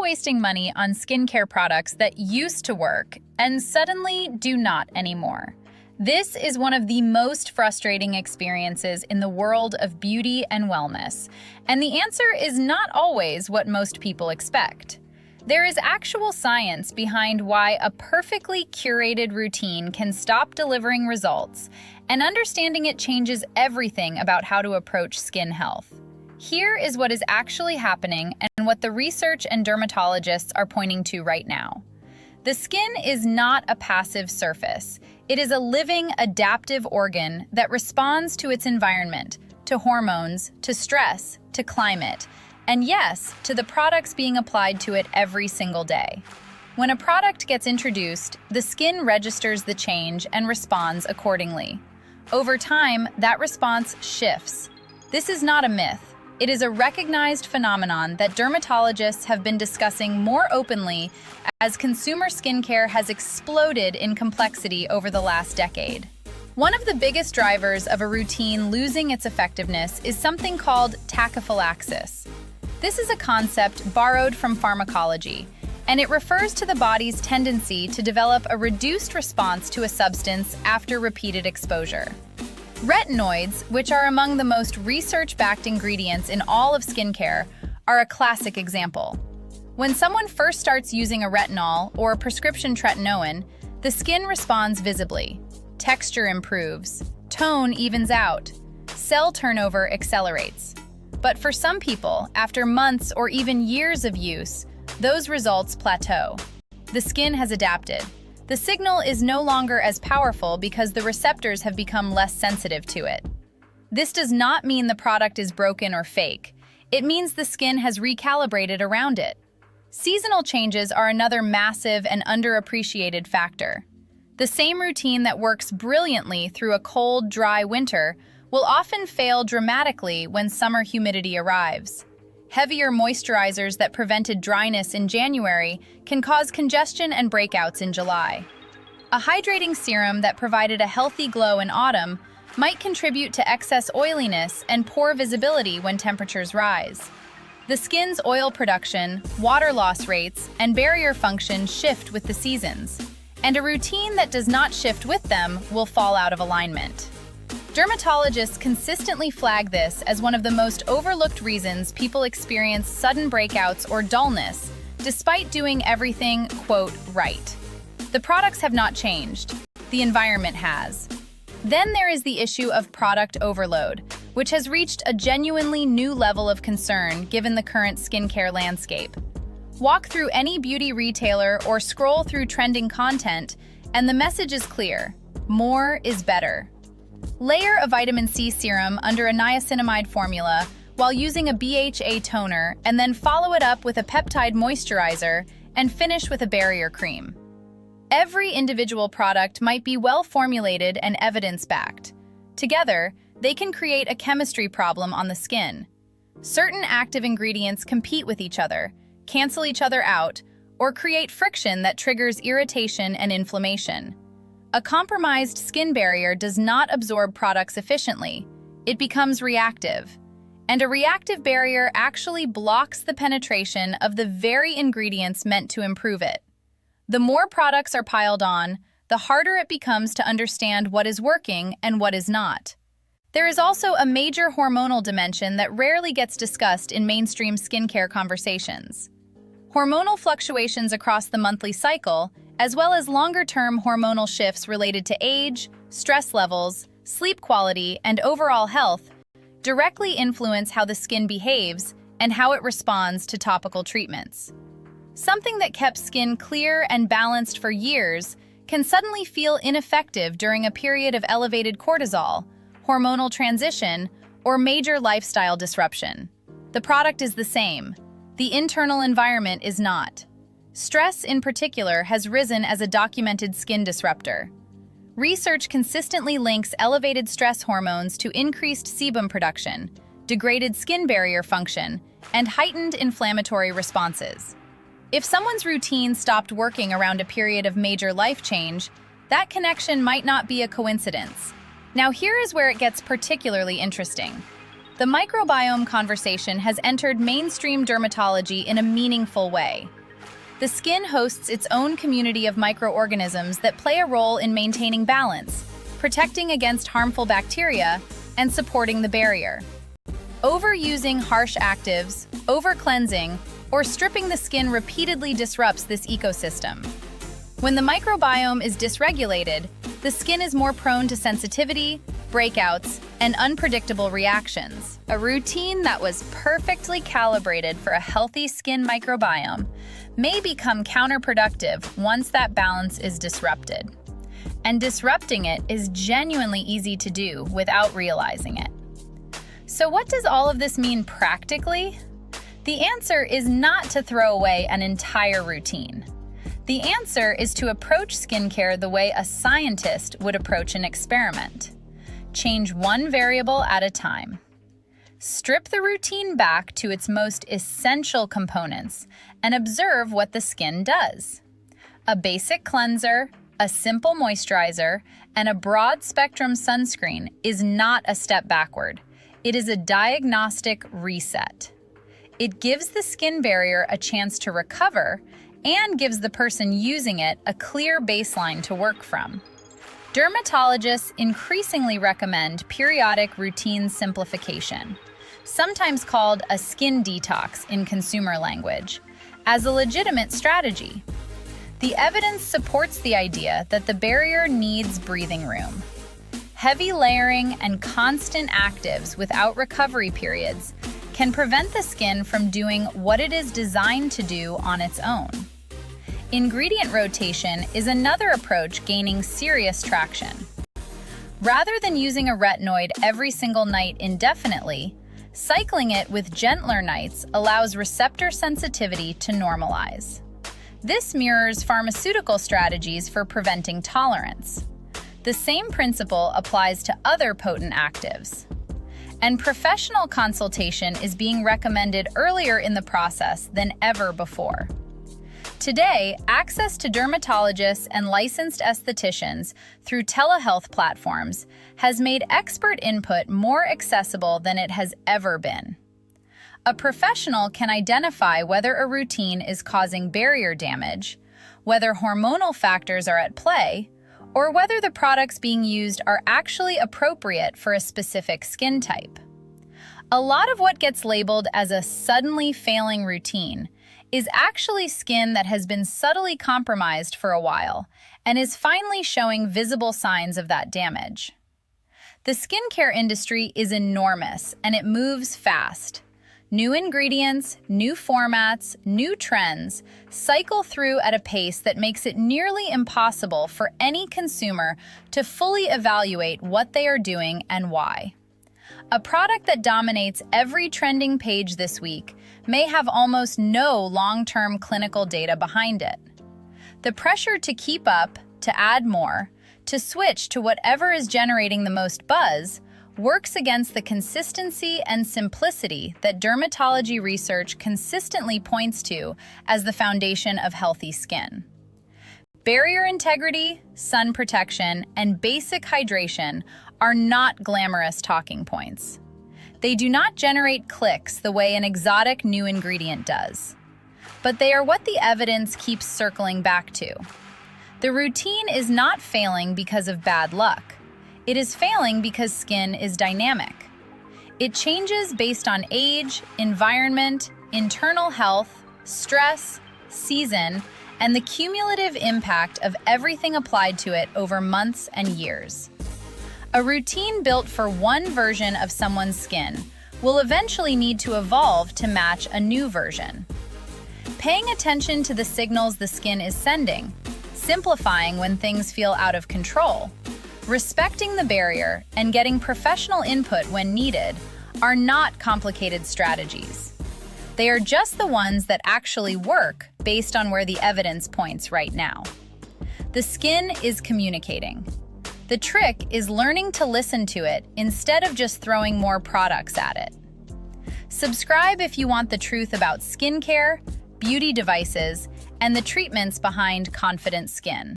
wasting money on skincare products that used to work and suddenly do not anymore. This is one of the most frustrating experiences in the world of beauty and wellness, and the answer is not always what most people expect. There is actual science behind why a perfectly curated routine can stop delivering results, and understanding it changes everything about how to approach skin health. Here is what is actually happening and what the research and dermatologists are pointing to right now. The skin is not a passive surface. It is a living, adaptive organ that responds to its environment, to hormones, to stress, to climate, and yes, to the products being applied to it every single day. When a product gets introduced, the skin registers the change and responds accordingly. Over time, that response shifts. This is not a myth. It is a recognized phenomenon that dermatologists have been discussing more openly as consumer skincare has exploded in complexity over the last decade. One of the biggest drivers of a routine losing its effectiveness is something called tachyphylaxis. This is a concept borrowed from pharmacology, and it refers to the body's tendency to develop a reduced response to a substance after repeated exposure. Retinoids, which are among the most research-backed ingredients in all of skincare, are a classic example. When someone first starts using a retinol or a prescription tretinoin, the skin responds visibly. Texture improves, tone evens out, cell turnover accelerates. But for some people, after months or even years of use, those results plateau. The skin has adapted. The signal is no longer as powerful because the receptors have become less sensitive to it. This does not mean the product is broken or fake. It means the skin has recalibrated around it. Seasonal changes are another massive and underappreciated factor. The same routine that works brilliantly through a cold, dry winter will often fail dramatically when summer humidity arrives. Heavier moisturizers that prevented dryness in January can cause congestion and breakouts in July. A hydrating serum that provided a healthy glow in autumn might contribute to excess oiliness and poor visibility when temperatures rise. The skin's oil production, water loss rates, and barrier function shift with the seasons, and a routine that does not shift with them will fall out of alignment. Dermatologists consistently flag this as one of the most overlooked reasons people experience sudden breakouts or dullness, despite doing everything, quote, right. The products have not changed. The environment has. Then there is the issue of product overload, which has reached a genuinely new level of concern given the current skincare landscape. Walk through any beauty retailer or scroll through trending content, and the message is clear: more is better. Layer a vitamin C serum under a niacinamide formula while using a BHA toner, and then follow it up with a peptide moisturizer and finish with a barrier cream. Every individual product might be well formulated and evidence-backed. Together, they can create a chemistry problem on the skin. Certain active ingredients compete with each other, cancel each other out, or create friction that triggers irritation and inflammation. A compromised skin barrier does not absorb products efficiently. It becomes reactive. And a reactive barrier actually blocks the penetration of the very ingredients meant to improve it. The more products are piled on, the harder it becomes to understand what is working and what is not. There is also a major hormonal dimension that rarely gets discussed in mainstream skincare conversations. Hormonal fluctuations across the monthly cycle, as well as longer-term hormonal shifts related to age, stress levels, sleep quality, and overall health, directly influence how the skin behaves and how it responds to topical treatments. Something that kept skin clear and balanced for years can suddenly feel ineffective during a period of elevated cortisol, hormonal transition, or major lifestyle disruption. The product is the same. The internal environment is not. Stress, in particular, has risen as a documented skin disruptor. Research consistently links elevated stress hormones to increased sebum production, degraded skin barrier function, and heightened inflammatory responses. If someone's routine stopped working around a period of major life change, that connection might not be a coincidence. Now here is where it gets particularly interesting. The microbiome conversation has entered mainstream dermatology in a meaningful way. The skin hosts its own community of microorganisms that play a role in maintaining balance, protecting against harmful bacteria, and supporting the barrier. Overusing harsh actives, over-cleansing, or stripping the skin repeatedly disrupts this ecosystem. When the microbiome is dysregulated, the skin is more prone to sensitivity, breakouts, and unpredictable reactions. A routine that was perfectly calibrated for a healthy skin microbiome may become counterproductive once that balance is disrupted. And disrupting it is genuinely easy to do without realizing it. So what does all of this mean practically? The answer is not to throw away an entire routine. The answer is to approach skincare the way a scientist would approach an experiment. Change one variable at a time. Strip the routine back to its most essential components and observe what the skin does. A basic cleanser, a simple moisturizer, and a broad-spectrum sunscreen is not a step backward. It is a diagnostic reset. It gives the skin barrier a chance to recover and gives the person using it a clear baseline to work from. Dermatologists increasingly recommend periodic routine simplification, sometimes called a skin detox in consumer language, as a legitimate strategy. The evidence supports the idea that the barrier needs breathing room. Heavy layering and constant actives without recovery periods can prevent the skin from doing what it is designed to do on its own. Ingredient rotation is another approach gaining serious traction. Rather than using a retinoid every single night indefinitely, cycling it with gentler nights allows receptor sensitivity to normalize. This mirrors pharmaceutical strategies for preventing tolerance. The same principle applies to other potent actives. And professional consultation is being recommended earlier in the process than ever before. Today, access to dermatologists and licensed estheticians through telehealth platforms has made expert input more accessible than it has ever been. A professional can identify whether a routine is causing barrier damage, whether hormonal factors are at play, or whether the products being used are actually appropriate for a specific skin type. A lot of what gets labeled as a suddenly failing routine is actually skin that has been subtly compromised for a while and is finally showing visible signs of that damage. The skincare industry is enormous and it moves fast. New ingredients, new formats, new trends cycle through at a pace that makes it nearly impossible for any consumer to fully evaluate what they are doing and why. A product that dominates every trending page this week may have almost no long-term clinical data behind it. The pressure to keep up, to add more, to switch to whatever is generating the most buzz works against the consistency and simplicity that dermatology research consistently points to as the foundation of healthy skin. Barrier integrity, sun protection, and basic hydration are not glamorous talking points. They do not generate clicks the way an exotic new ingredient does. But they are what the evidence keeps circling back to. The routine is not failing because of bad luck. It is failing because skin is dynamic. It changes based on age, environment, internal health, stress, season, and the cumulative impact of everything applied to it over months and years. A routine built for one version of someone's skin will eventually need to evolve to match a new version. Paying attention to the signals the skin is sending, simplifying when things feel out of control, respecting the barrier, and getting professional input when needed are not complicated strategies. They are just the ones that actually work based on where the evidence points right now. The skin is communicating. The trick is learning to listen to it instead of just throwing more products at it. Subscribe if you want the truth about skincare, beauty devices, and the treatments behind confident skin.